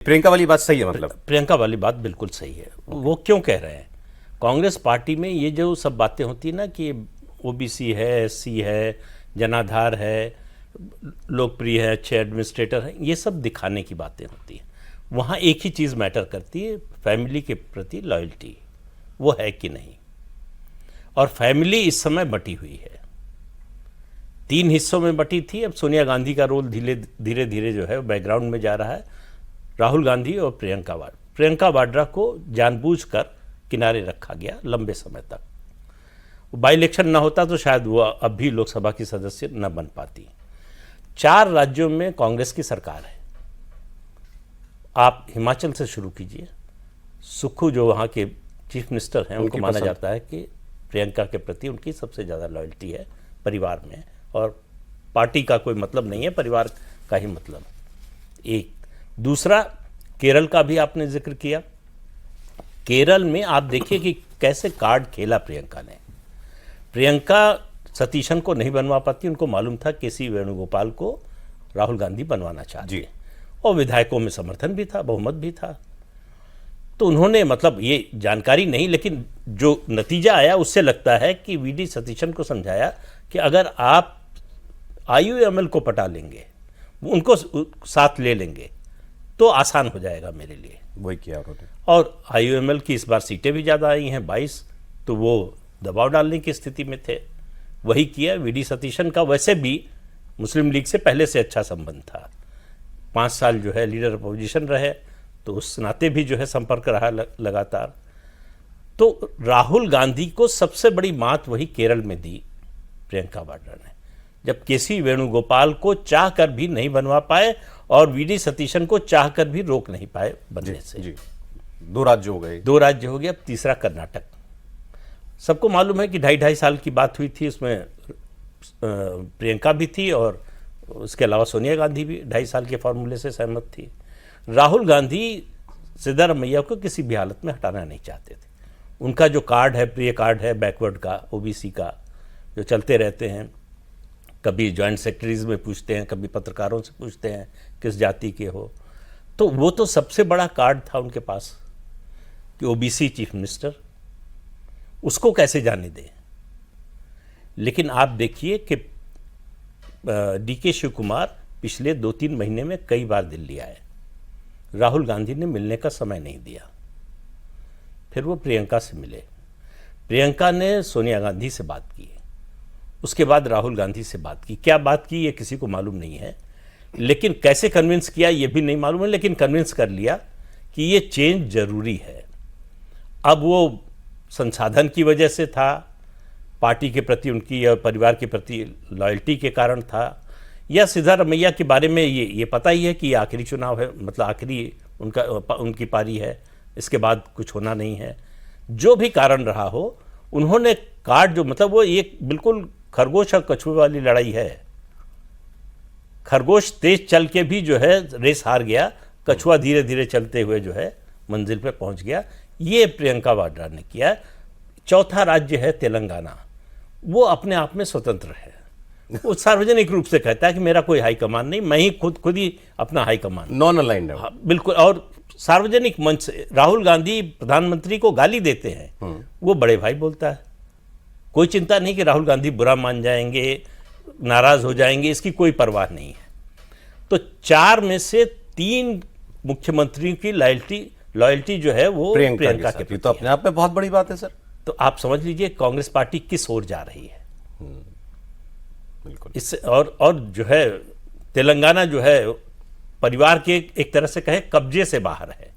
प्रियंका वाली बात सही है, मतलब प्रियंका वाली बात बिल्कुल सही है। वो क्यों कह रहे हैं? कांग्रेस पार्टी में ये जो सब बातें होती है ना कि ओबीसी है, एससी है, जनाधार है, लोकप्रिय है, अच्छे एडमिनिस्ट्रेटर हैं, ये सब दिखाने की बातें होती हैं। वहाँ एक ही चीज़ मैटर करती है, फैमिली के प्रति लॉयल्टी वो है कि नहीं। और फैमिली इस समय बटी हुई है, 3 हिस्सों में बटी थी। अब सोनिया गांधी का रोल धीरे धीरे जो है बैकग्राउंड में जा रहा है। राहुल गांधी और प्रियंका वाड्रा को जानबूझकर किनारे रखा गया लंबे समय तक। बाई इलेक्शन ना होता तो शायद वो अब भी लोकसभा की सदस्य न बन पाती। 4 राज्यों में कांग्रेस की सरकार है। आप हिमाचल से शुरू कीजिए। सुक्खू जो वहाँ के चीफ मिनिस्टर हैं, उनको माना जाता है कि प्रियंका के प्रति उनकी सबसे ज़्यादा लॉयल्टी है परिवार में, और पार्टी का कोई मतलब नहीं है, परिवार का ही मतलब। एक दूसरा, केरल का भी आपने जिक्र किया। केरल में आप देखिए कि कैसे कार्ड खेला प्रियंका ने। प्रियंका सतीशन को नहीं बनवा पाती, उनको मालूम था केसी वेणुगोपाल को राहुल गांधी बनवाना चाहते हैं, और विधायकों में समर्थन भी था, बहुमत भी था। तो उन्होंने, मतलब ये जानकारी नहीं, लेकिन जो नतीजा आया उससे लगता है कि वीडी सतीशन को समझाया कि अगर आप आईयूएमएल को पटा लेंगे, उनको साथ ले लेंगे, तो आसान हो जाएगा मेरे लिए। वही किया उन्होंने। और आईयूएमएल की इस बार सीटें भी ज़्यादा आई हैं, 22, तो वो दबाव डालने की स्थिति में थे। वही किया। वीडी सतीशन का वैसे भी मुस्लिम लीग से पहले से अच्छा संबंध था, 5 साल जो है लीडर अपोजिशन रहे, तो उस नाते भी जो है संपर्क रहा लगातार। तो राहुल गांधी को सबसे बड़ी मात वही केरल में दी प्रियंका वाड्रा ने, जब केसी वेणुगोपाल को चाह कर भी नहीं बनवा पाए और वीडी सतीशन को चाह कर भी रोक नहीं पाए बनने से। जी, 2 राज्य हो गए। 2 राज्य हो गए। अब तीसरा कर्नाटक। सबको मालूम है कि 2.5 साल की बात हुई थी, उसमें प्रियंका भी थी और उसके अलावा सोनिया गांधी भी 2.5 साल के फॉर्मूले से सहमत थी। राहुल गांधी सिद्धारमैया को किसी भी हालत में हटाना नहीं चाहते थे। उनका जो कार्ड है, प्रिय कार्ड है बैकवर्ड का, ओबीसी का, जो चलते रहते हैं, कभी जॉइंट सेक्रेटरीज में पूछते हैं, कभी पत्रकारों से पूछते हैं किस जाति के हो, तो वो तो सबसे बड़ा कार्ड था उनके पास कि ओबीसी चीफ मिनिस्टर, उसको कैसे जाने दें। लेकिन आप देखिए कि डीके शिव कुमार पिछले 2-3 महीने में कई बार दिल्ली आए, राहुल गांधी ने मिलने का समय नहीं दिया। फिर वो प्रियंका से मिले, प्रियंका ने सोनिया गांधी से बात की, उसके बाद राहुल गांधी से बात की। क्या बात की ये किसी को मालूम नहीं है, लेकिन कैसे कन्विंस किया ये भी नहीं मालूम है, लेकिन कन्विंस कर लिया कि ये चेंज जरूरी है। अब वो संसाधन की वजह से था, पार्टी के प्रति उनकी या परिवार के प्रति लॉयल्टी के कारण था, या सिद्धारमैया के बारे में ये पता ही है कि ये आखिरी चुनाव है, मतलब आखिरी उनकी पारी है, इसके बाद कुछ होना नहीं है। जो भी कारण रहा हो, उन्होंने कार्ड जो, मतलब वो एक बिल्कुल खरगोश और कछुए वाली लड़ाई है। खरगोश तेज चल के भी जो है रेस हार गया, कछुआ धीरे धीरे चलते हुए जो है मंजिल पे पहुंच गया। ये प्रियंका वाड्रा ने किया। चौथा राज्य है तेलंगाना, वो अपने आप में स्वतंत्र है। वो सार्वजनिक रूप से कहता है कि मेरा कोई हाईकमान नहीं, मैं ही खुद ही अपना हाईकमान, नॉन अलाइंड है। हाँ, बिल्कुल। और सार्वजनिक मंच से राहुल गांधी प्रधानमंत्री को गाली देते हैं, वो बड़े भाई बोलता है। कोई चिंता नहीं कि राहुल गांधी बुरा मान जाएंगे, नाराज हो जाएंगे, इसकी कोई परवाह नहीं है। तो 4 में से 3 मुख्यमंत्रियों की लॉयल्टी जो है वो प्रियंका के प्रति। तो अपने आप में बहुत बड़ी बात है सर। तो आप समझ लीजिए कांग्रेस पार्टी किस ओर जा रही है। बिल्कुल। इससे और जो है तेलंगाना जो है परिवार के एक तरह से कहे कब्जे से बाहर है,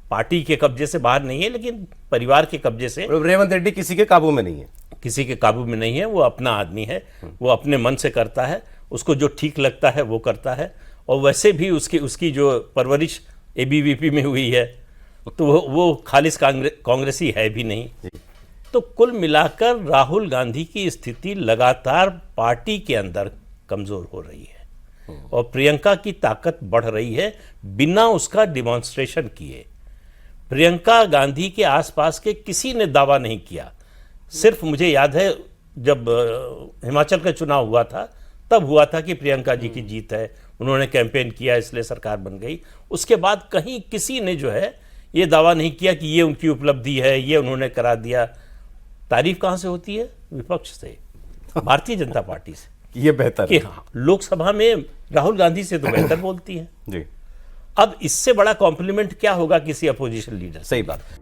पार्टी के कब्जे से बाहर नहीं है, लेकिन परिवार के कब्जे से। रेवंत रेड्डी किसी के काबू में नहीं है, किसी के काबू में नहीं है। वो अपना आदमी है, वो अपने मन से करता है, उसको जो ठीक लगता है वो करता है। और वैसे भी उसकी जो परवरिश एबीवीपी में हुई है, तो वो खालिस कांग्रेसी है भी नहीं। तो कुल मिलाकर राहुल गांधी की स्थिति लगातार पार्टी के अंदर कमजोर हो रही है और प्रियंका की ताकत बढ़ रही है बिना उसका डिमॉन्स्ट्रेशन किए। प्रियंका गांधी के आसपास के किसी ने दावा नहीं किया। सिर्फ मुझे याद है जब हिमाचल का चुनाव हुआ था, तब हुआ था कि प्रियंका जी की जीत है, उन्होंने कैंपेन किया इसलिए सरकार बन गई। उसके बाद कहीं किसी ने जो है ये दावा नहीं किया कि ये उनकी उपलब्धि है, ये उन्होंने करा दिया। तारीफ कहाँ से होती है? विपक्ष से, भारतीय जनता पार्टी से, ये बेहतर कि है। हाँ लोकसभा में राहुल गांधी से तो बेहतर बोलती है। जी, अब इससे बड़ा कॉम्प्लीमेंट क्या होगा किसी अपोजिशन लीडर से? सही बात।